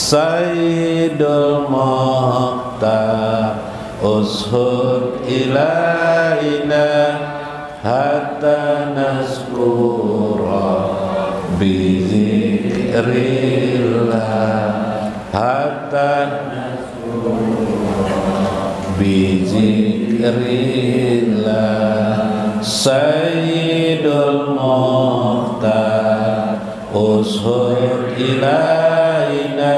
Sayyidul Mukhtar ushud ilaina hatta naskura bizikrillah hatta bizikrillah. Sayyidul Mukhtar ushud ilaina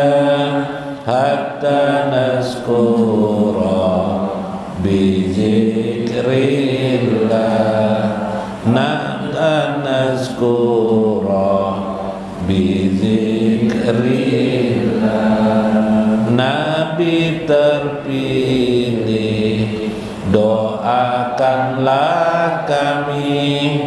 hatta naskura bizikrillah naskura bizikrillah. Nabi terpilih, doakanlah kami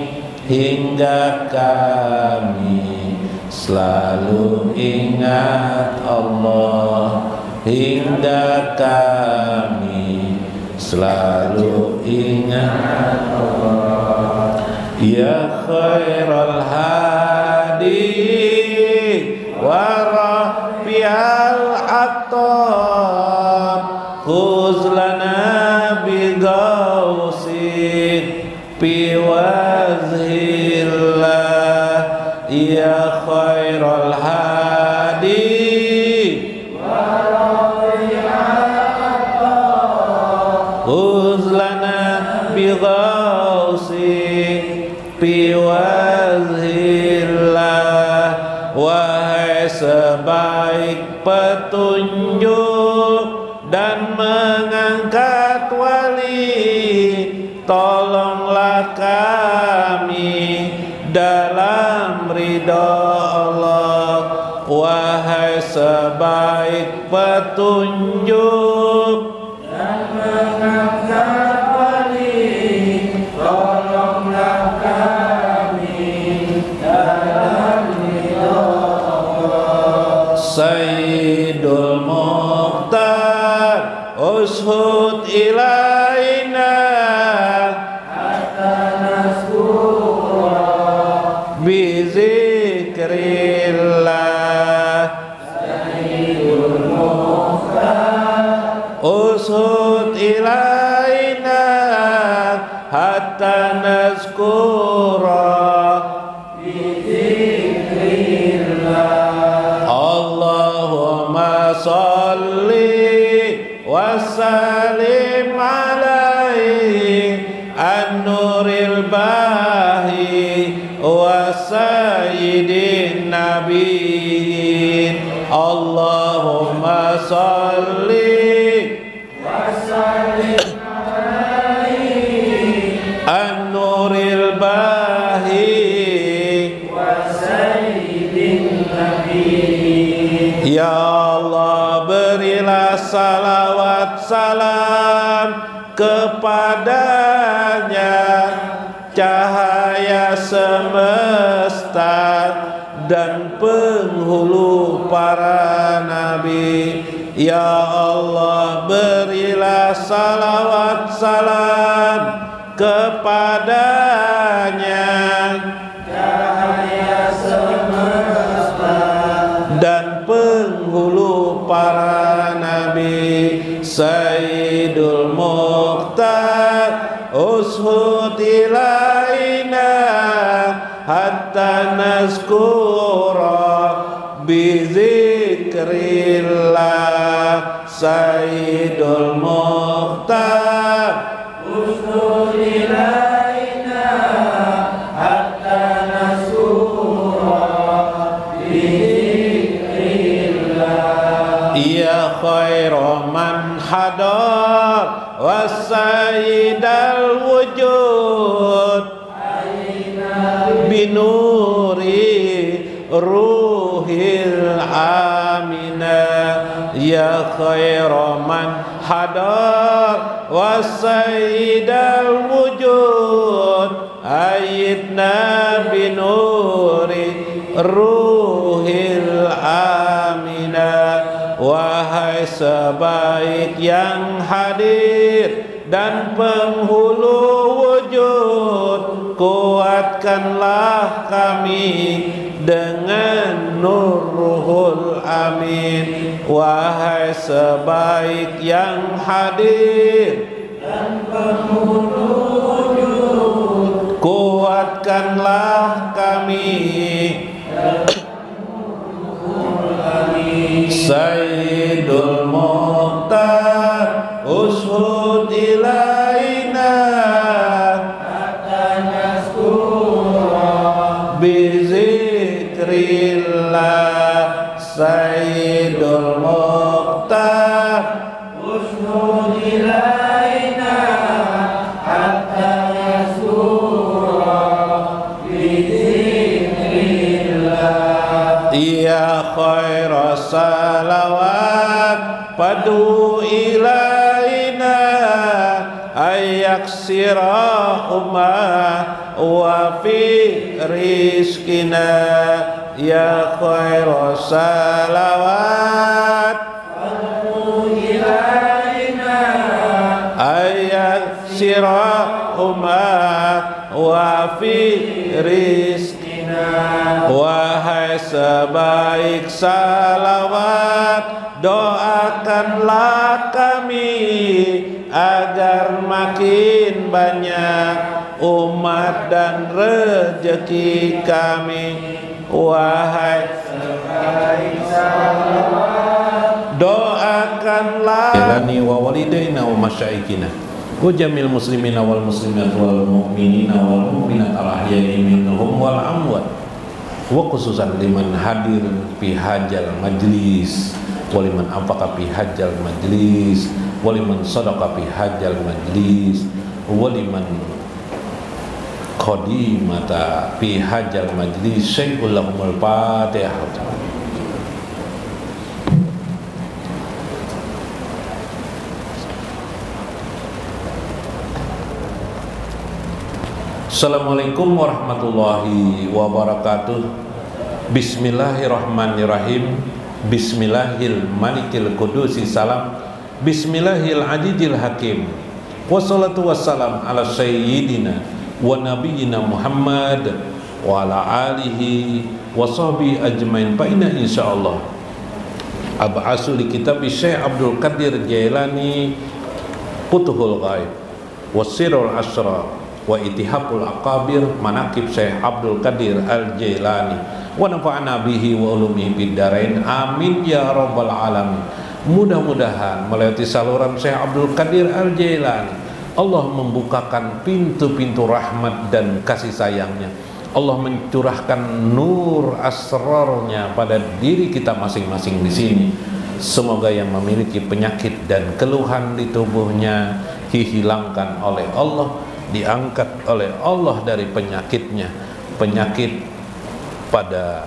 hingga kami selalu ingat Allah, hingga kami selalu ingat Allah. Ya khairal hadi wa rafi'al attab khuz lana bi gausin fi wazhillah. Ya khairal hadi wa rafi'al attab khuz lana bi gausin fi wazhillah. Wahai sebaik petunjuk dan mengangkat wali, tolonglah kami dalam ridha Allah. Wahai sebaik petunjuk dan mengangkat wali, tolonglah kami dalam ridha Allah. Sayyidul Mukhtar ushud ilaina hatta naskura bizikrillah. Sayyidul Mukhtar ushud ilaina hatta naskura bizikrillah. Allahumma salli wa sallim alaihi an-nuril bahi wa sayyidin nabiyyin. Allahumma salli wa sallim alaihi an-nuril bahi wa sayyidin nabiyyin. Ya Allah, berilah salawat salam kepadanya, cahaya semesta dan penghulu para nabi. Ya Allah, berilah salawat salam kepadanya, cahaya semesta dan penghulu para nabi. Sayyidul Mukhtar ushud ilaina hatta naskura bizikrillah. Sayyidul Mukhtar ushud ilaina hatta naskura bizikrillah. Ya khairu man hadar wa sayyidal wujud binuri ruhil amina. Ya khairu man hadar wa sayyidal wujud ayyidna binuri ruhil amina. Wahai sebaik yang hadir dan penghulu wujud, kuatkanlah kami dengan nur Ruhul Amin. Wahai sebaik yang hadir dan penghulu wujud, kuatkanlah kami Sayyidul Mukhtar ushud ilaina hatta naskura bizikrillah. Sayyidul Mukhtar ushud ilaina hatta naskura bizikrillah. Ya khaira salawat padu ilaina ayaksira umma wa fi rizkina. Ya khaira salawat padu ilaina ayaksira umma wa fi rizkina. Wahai sebaik salawat, doakanlah kami agar makin banyak umat dan rezeki kami. Wahai sebaik salawat, doakanlah lani wa walidaina wa masyaikhina wa jamil muslimina wal muslimat wal mu'minina wal mu'minat al ahya'i minhum wal amwat, wa khususan liman hadir fi hajal majlis, waliman anfaqa fi hajal majlis, waliman sadaqa fi hajal majlis, waliman qadimata fi hajal majlis. Syaikhul lahumul fatihah. Assalamualaikum warahmatullahi wabarakatuh. Bismillahirrahmanirrahim. Bismillahil malikil kudusi salam. Bismillahil adidil hakim. Wassalatu wassalam ala sayyidina wa nabiyyina Muhammad wa ala alihi wa sahbihi ajmain. Fa inna insyaallah ab'asu li kitab Syekh Abdul Qadir Jailani Futuhul Ghaib wasirul asrar wa itihapul aqabir manaqib Syekh Abdul Qadir Al-Jailani wa nafa'ana bihi wa ulumihi biddarain. Amin ya rabbal alamin. Mudah-mudahan melalui saluran Syekh Abdul Qadir Al-Jailani Allah membukakan pintu-pintu rahmat dan kasih sayangnya. Allah mencurahkan nur asrarnya pada diri kita masing-masing di sini. Semoga yang memiliki penyakit dan keluhan di tubuhnya dihilangkan oleh Allah, diangkat oleh Allah dari penyakitnya, penyakit pada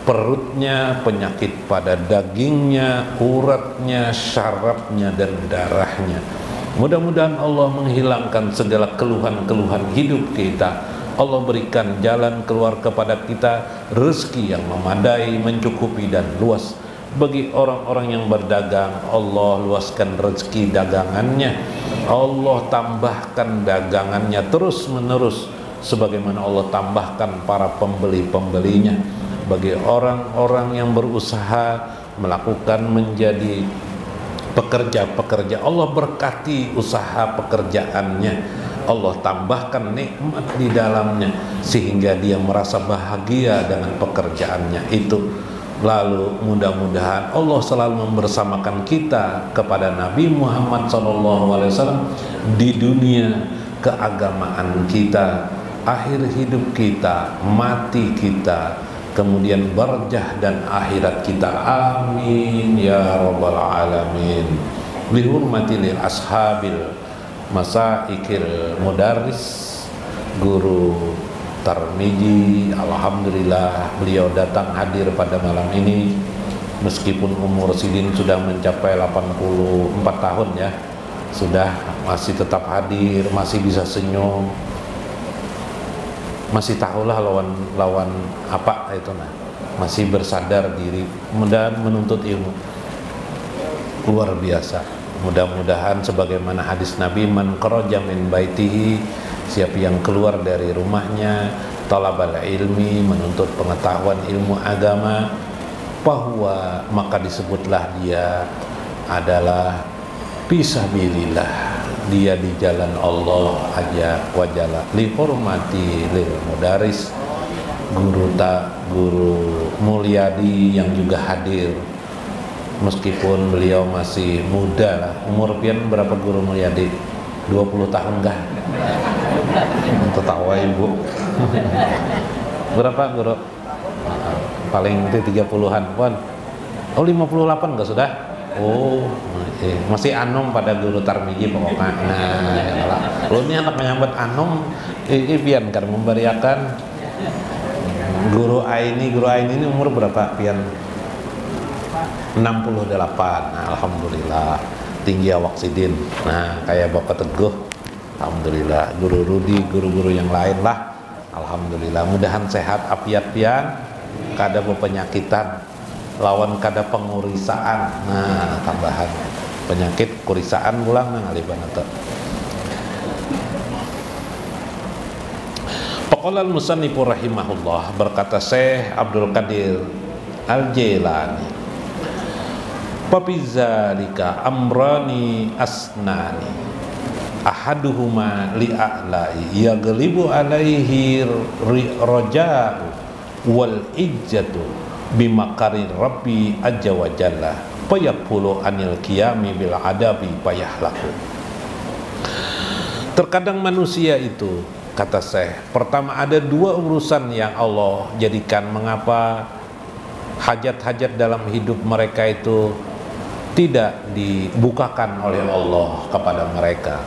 perutnya, penyakit pada dagingnya, uratnya, syarafnya, dan darahnya. Mudah-mudahan Allah menghilangkan segala keluhan-keluhan hidup kita. Allah berikan jalan keluar kepada kita, rezeki yang memadai, mencukupi dan luas. Bagi orang-orang yang berdagang, Allah luaskan rezeki dagangannya, Allah tambahkan dagangannya terus menerus sebagaimana Allah tambahkan para pembeli-pembelinya. Bagi orang-orang yang berusaha melakukan menjadi pekerja-pekerja, Allah berkati usaha pekerjaannya, Allah tambahkan nikmat di dalamnya sehingga dia merasa bahagia dengan pekerjaannya itu. Lalu mudah-mudahan Allah selalu membersamakan kita kepada Nabi Muhammad SAW di dunia keagamaan kita, akhir hidup kita, mati kita, kemudian barjah dan akhirat kita. Amin ya rabbal alamin. Bihurmati lil ashabil masaikil mudarris guru Tarmiji, alhamdulillah beliau datang hadir pada malam ini meskipun umur Sidin sudah mencapai 84 tahun ya, sudah masih tetap hadir, masih bisa senyum, masih tahulah lawan apa itu nah, masih bersadar diri dan menuntut ilmu luar biasa. Mudah-mudahan sebagaimana hadis Nabi, man kharaja min baitihi, siapa yang keluar dari rumahnya, talabal ilmi, menuntut pengetahuan ilmu agama, bahwa maka disebutlah dia adalah fisabilillah, dia di jalan Allah aja wajalla, li hormati lil mudaris, guru Mulyadi yang juga hadir meskipun beliau masih muda lah. Umur pian berapa Guru Mulyadi? 20 tahun kah? Tertawa ibu. Berapa Guru? Paling itu 30-an pun. Oh 58 enggak sudah? Oh masih anom pada Guru Tarmiji pokoknya. Nah lu ini anak menyambut anom ini pian kan memberiakan Guru Aini ini umur berapa pian? 68. Nah, alhamdulillah tinggi awak sidin. Nah kayak Bapak Teguh, alhamdulillah. Guru Rudi, guru-guru yang lain lah, alhamdulillah. Mudahan sehat apiat pian, kada penyakitan, lawan kada pengurisaan. Nah tambahan penyakit kurisaan pulang nang aliban atau. Faqala al-musannifu rahimahullah, berkata Syekh Abdul Qadir Al-Jailani, Papizalika amrani asnani ahaduhuma li'a'lai yaglibu alaihi raja'u wal ijjatu bimakari rabbi ajja wa jalla payakulu anil qiyami bil adabi payahlaku. Terkadang manusia itu, kata Syekh, pertama ada dua urusan yang Allah jadikan mengapa hajat-hajat dalam hidup mereka itu tidak dibukakan oleh Allah kepada mereka.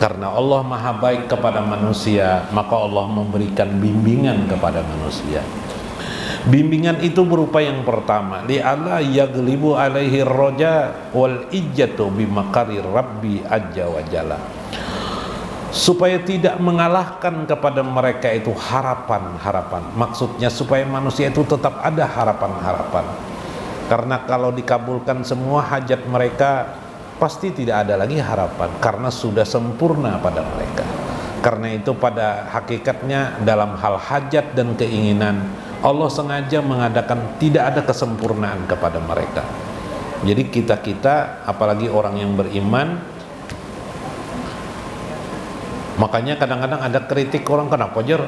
Karena Allah maha baik kepada manusia, maka Allah memberikan bimbingan kepada manusia. Bimbingan itu berupa yang pertama, li'alla yaglibu alaihi roja wal ijjatu bimakari rabbi ajja wa jalla, supaya tidak mengalahkan kepada mereka itu harapan-harapan. Maksudnya supaya manusia itu tetap ada harapan-harapan. Karena kalau dikabulkan semua hajat mereka, pasti tidak ada lagi harapan, karena sudah sempurna pada mereka. Karena itu pada hakikatnya dalam hal hajat dan keinginan, Allah sengaja mengadakan tidak ada kesempurnaan kepada mereka. Jadi kita apalagi orang yang beriman, makanya kadang-kadang ada kritik orang, kenapa jer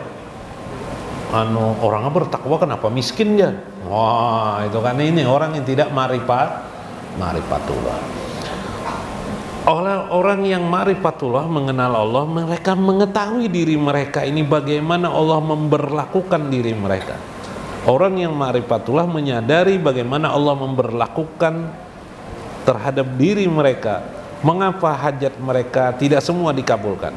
orangnya bertakwa kenapa miskin ya? Wah itu kan ini orang yang tidak marifatullah. Orang yang marifatullah mengenal Allah, mereka mengetahui diri mereka ini bagaimana Allah memberlakukan diri mereka. Orang yang marifatullah menyadari bagaimana Allah memberlakukan terhadap diri mereka, mengapa hajat mereka tidak semua dikabulkan.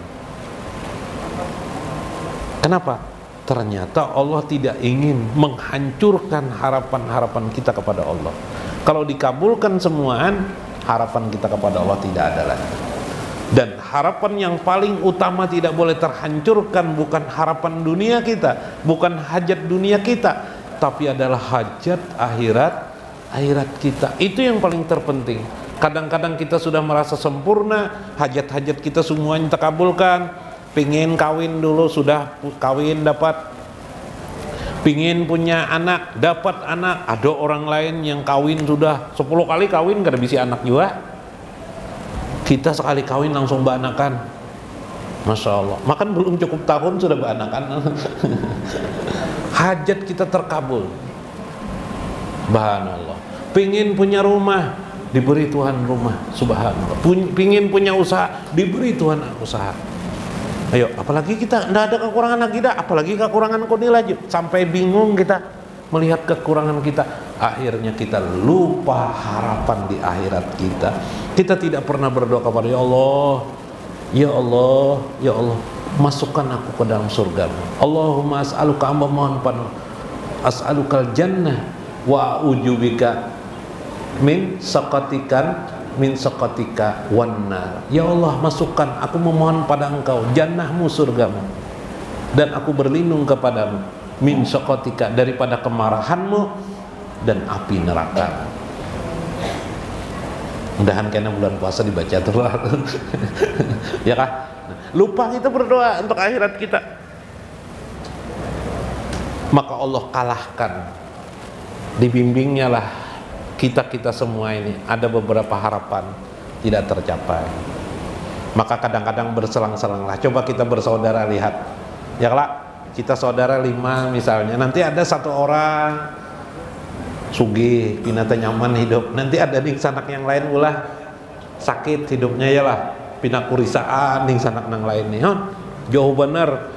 Kenapa? Ternyata Allah tidak ingin menghancurkan harapan-harapan kita kepada Allah. Kalau dikabulkan semuaan, harapan kita kepada Allah tidak ada lagi. Dan harapan yang paling utama tidak boleh terhancurkan bukan harapan dunia kita, bukan hajat dunia kita, tapi adalah hajat akhirat kita. Itu yang paling terpenting. Kadang-kadang kita sudah merasa sempurna, hajat-hajat kita semuanya terkabulkan. Pingin kawin dulu, sudah kawin dapat. Pingin punya anak, dapat anak. Ada orang lain yang kawin sudah 10 kali kawin kada bisa anak juga. Kita sekali kawin langsung beranakan. Masya Allah, makan belum cukup tahun sudah beranakan. Hajat kita terkabul. Subhanallah. Pingin punya rumah, diberi Tuhan rumah. Subhanallah. Pingin punya usaha, diberi Tuhan usaha. Ayo, apalagi kita tidak ada kekurangan lagi dah, apalagi kekurangan koni lagi, sampai bingung kita melihat kekurangan kita. Akhirnya kita lupa harapan di akhirat kita. Kita tidak pernah berdoa kepada ya Allah, ya Allah, ya Allah, masukkan aku ke dalam surga. Allahumma as'aluka, amba mohon padamu, as'alukal jannah wa a'udzubika min saqatika wannar. Ya Allah, masukkan, aku memohon pada engkau jannahmu, surgamu, dan aku berlindung kepadamu min saqatika, daripada kemarahanmu dan api neraka. Mudahan karena bulan puasa dibaca terus. Ya kah? Lupa kita berdoa untuk akhirat kita. Maka Allah kalahkan. Dibimbingnya lah kita semua ini. Ada beberapa harapan tidak tercapai. Maka kadang-kadang berselang-selang lah. Coba kita bersaudara lihat. Ya lah, kita saudara 5 misalnya. Nanti ada satu orang sugih, pinata nyaman hidup. Nanti ada ning sanak yang lain ulah sakit hidupnya ya lah. Pina kurisaan ning sanak nang lain nih. Jauh bener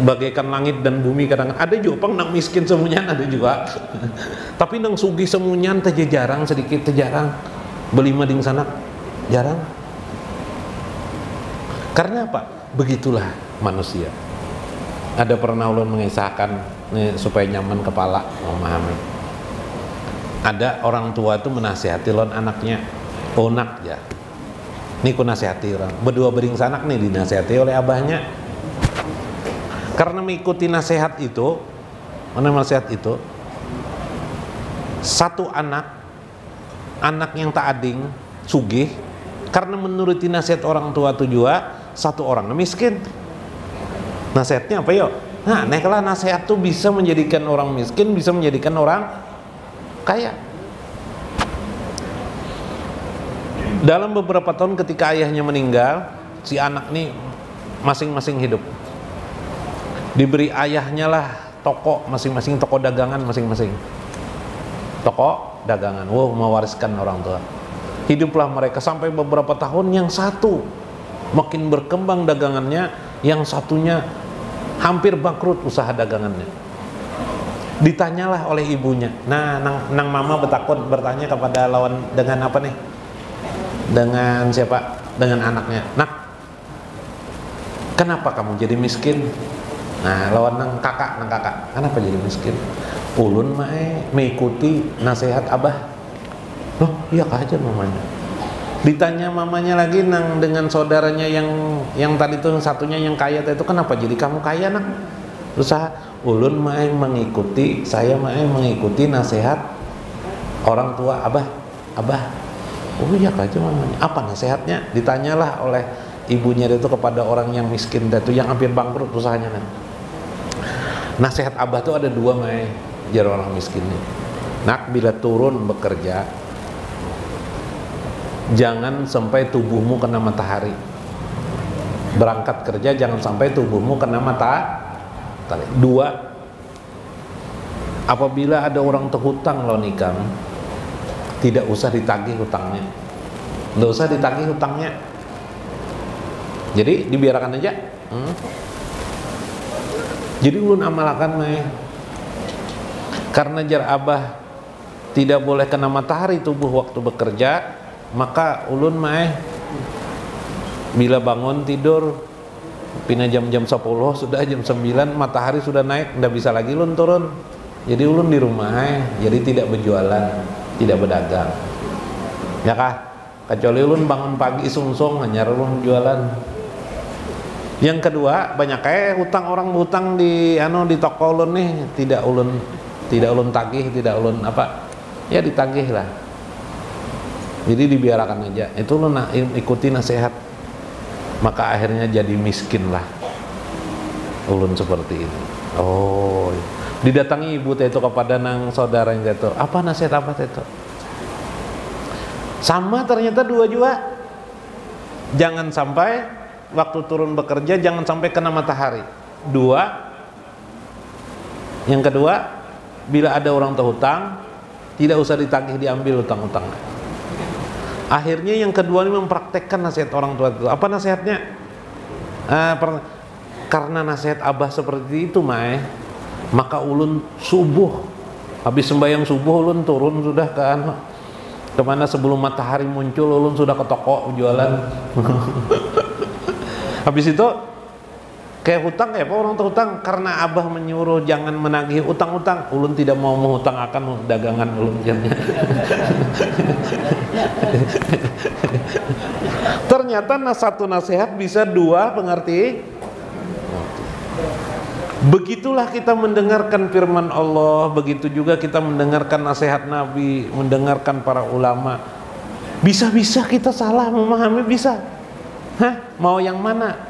bagaikan langit dan bumi. Kadang ada juga pang nang miskin semunyan ada juga. Tapi nang sugih semunyan teh jarang, sedikit teh jarang. Beli mah ding sanak jarang. Karena apa? Begitulah manusia. Ada pernah ulun mengisahkan supaya nyaman kepala memahami. Ada orang tua itu menasihati lon anaknya, onak ya. Ini ku nasihati orang. Berdua bering sanak nih dinasihati oleh abahnya. Karena mengikuti nasihat itu, mana nasihat itu? Satu anak yang tak ading, sugih, karena menuruti nasihat orang tua itu juga satu orang miskin. Nasihatnya apa yuk? Nah, neklah nasihat tuh bisa menjadikan orang miskin, bisa menjadikan orang kaya. Dalam beberapa tahun ketika ayahnya meninggal, si anak nih masing-masing hidup. Diberi ayahnya lah toko masing-masing, toko dagangan masing-masing. Toko dagangan, mewariskan orang tua. Hiduplah mereka sampai beberapa tahun. Yang satu makin berkembang dagangannya, yang satunya hampir bangkrut usaha dagangannya. Ditanyalah oleh ibunya. Nah, nang mama bertanya kepada lawan dengan apa nih? Dengan siapa? Dengan anaknya. Nak, kenapa kamu jadi miskin? Nah, lawan nang kakak, kenapa jadi miskin? Ulun mengikuti nasihat abah. Loh, iya kah aja mamanya. Ditanya mamanya lagi nang dengan saudaranya yang tadi tuh satunya yang kaya itu, kenapa jadi kamu kaya nak? Usaha. Ulun mengikuti nasihat orang tua abah. Oh iya aja mamanya. Apa nasihatnya? Ditanyalah oleh ibunya itu kepada orang yang miskin itu yang hampir bangkrut usahanya. Nasihat abah tuh ada 2 jar orang miskinnya. Nak, bila turun bekerja jangan sampai tubuhmu kena matahari. Berangkat kerja jangan sampai tubuhmu kena matahari. 2, apabila ada orang terhutang lo nikam, tidak usah ditagih hutangnya. Nggak usah ditagih hutangnya. Jadi dibiarkan aja. Jadi ulun amalkan karena jar abah tidak boleh kena matahari tubuh waktu bekerja, maka ulun bila bangun tidur pina jam-jam 10 sudah jam 9 matahari sudah naik, ndak bisa lagi ulun turun. Jadi ulun di rumah jadi tidak berjualan, tidak berdagang. Ya kah? Kecuali ulun bangun pagi sungsung hanya ulun jualan. Yang kedua, banyak hutang orang hutang di toko ulun nih, tidak ulun tagih, tidak ulun apa? Ya ditagih lah. Jadi dibiarkan aja. Itu ulun ikuti nasihat. Maka akhirnya jadi miskin lah ulun seperti ini. Oh, didatangi ibu itu kepada nang saudara yang itu, apa nasihat apa itu? Sama ternyata 2 juga. Jangan sampai waktu turun bekerja jangan sampai kena matahari. 2. Yang kedua, bila ada orang terhutang tidak usah ditagih, diambil hutang-hutangnya. Akhirnya yang kedua ini mempraktekkan nasihat orang tua itu. Apa nasihatnya? Karena nasihat abah seperti itu maka ulun subuh, habis sembahyang subuh ulun turun sudah kemana sebelum matahari muncul ulun sudah ke toko jualan. Habis itu kayak hutang ya, Pak, orang terhutang karena abah menyuruh jangan menagih utang-utang, ulun tidak mau menghutang akan dagangan ulun jamnya. Ternyata satu nasihat bisa 2 pengerti. Begitulah kita mendengarkan firman Allah, begitu juga kita mendengarkan nasihat Nabi, mendengarkan para ulama. Bisa-bisa kita salah memahami, bisa. Mau yang mana?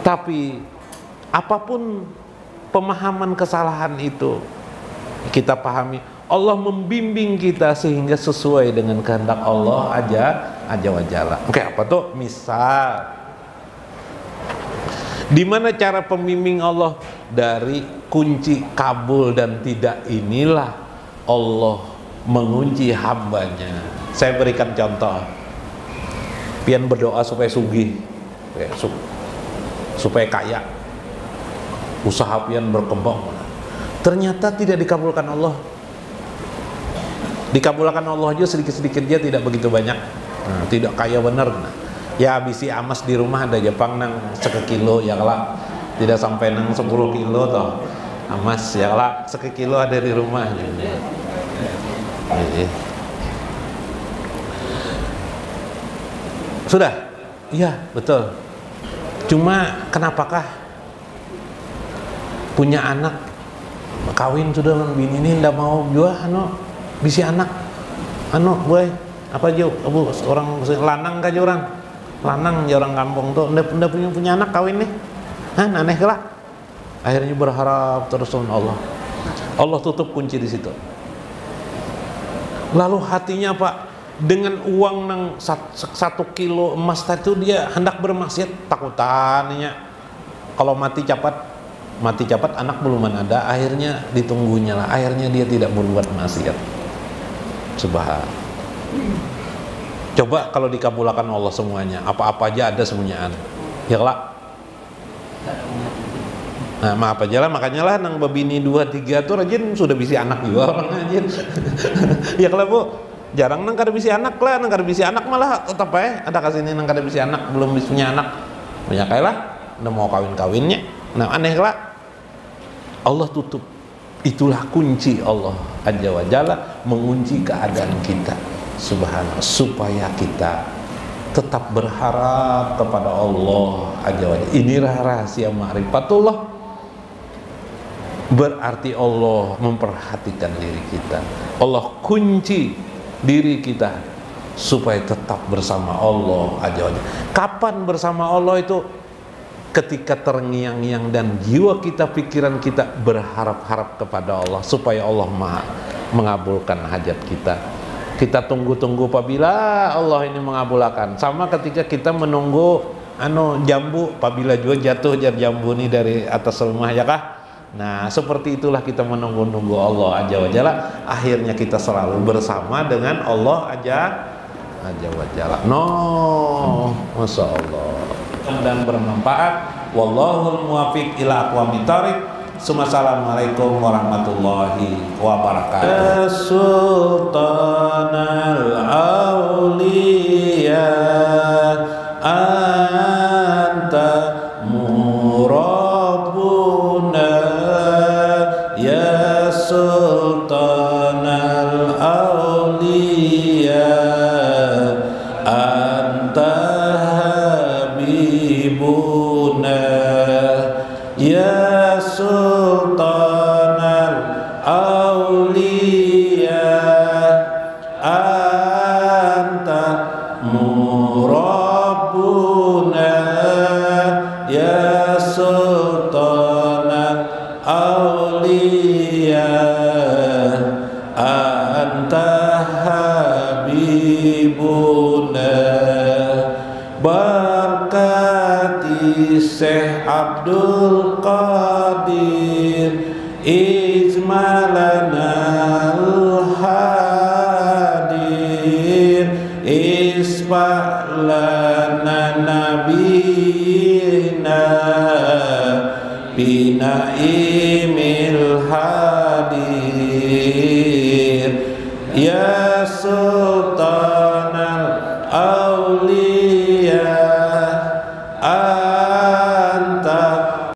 Tapi apapun pemahaman kesalahan itu, kita pahami Allah membimbing kita sehingga sesuai dengan kehendak Allah aja wa jalla. Oke, apa tuh? Misal, di mana cara pembimbing Allah? Dari kunci kabul dan tidak inilah Allah mengunci hambanya. Saya berikan contoh. Pian berdoa supaya sugih, supaya kaya, usaha pian berkembang, ternyata tidak dikabulkan Allah. Dikabulkan Allah aja sedikit-sedikit dia, tidak begitu banyak. Tidak kaya benar. Ya bisi amas di rumah ada Jepang nang 1 kilo ya lah, tidak sampai nang 10 kilo toh amas ya lah, 1 kilo ada di rumah. Sudah, iya betul. Cuma kenapakah punya anak kawin sudah bini ini ndak mau juga bisi anak boy apa aja abu orang lanang kaja orang lanang ya orang kampung tuh ndak punya anak kawin nih, aneh lah. Akhirnya berharap terus sama Allah tutup kunci di situ. Lalu hatinya Pak, dengan uang nang 1 kilo emas tadi dia hendak bermaksiat, takutannya kalau mati cepat anak belum ada, akhirnya ditunggunya lah, akhirnya dia tidak berbuat maksiat. Subhan. Coba kalau dikabulkan Allah semuanya, apa-apa aja ada semuanya, ya lah. Nah, maaf aja lah, makanya lah nang babini 2-3 tuh rajin sudah bisi anak juga orang rajin. Ya kalau Bu, jarang nang kada bisi anak lah, nang kada bisi anak malah tetap ada kasini nang kada bisi anak, belum punya anak. Banyak kali lah, udah mau kawin-kawinnya. Nah, aneh lah. Allah tutup. Itulah kunci Allah Azza wa Jalla mengunci keadaan kita. Subhanallah, supaya kita tetap berharap kepada Allah Azza wa Jalla. Inilah rahasia ma'rifatullah. Berarti Allah memperhatikan diri kita. Allah kunci diri kita supaya tetap bersama Allah Azza wa Jalla. Kapan bersama Allah itu? Ketika terngiang-ngiang dan jiwa kita, pikiran kita berharap-harap kepada Allah supaya Allah mengabulkan hajat kita. Kita tunggu-tunggu apabila Allah ini mengabulkan. Sama ketika kita menunggu jambu, apabila juga jatuh jambu ini dari atas rumah, ya kah? Nah, seperti itulah kita menunggu-nunggu Allah Azza wa Jalla. Akhirnya kita selalu bersama dengan Allah Azza wa Jalla. Masya Allah. Dan bermanfaat. Wallahul muwaffiq ila aqwamit thoriq. Assalamualaikum warahmatullahi wabarakatuh. Sultanal auliya anta murabbuna ya sultanal auliya anta ya sultanal auliya anta murabbuna ya sultanal auliya anta habibuna. Berkati Syekh Abdul Qadir Ijmalanal Hadir Isfa'lana Nabina Binaimil Hadir Ya Sultan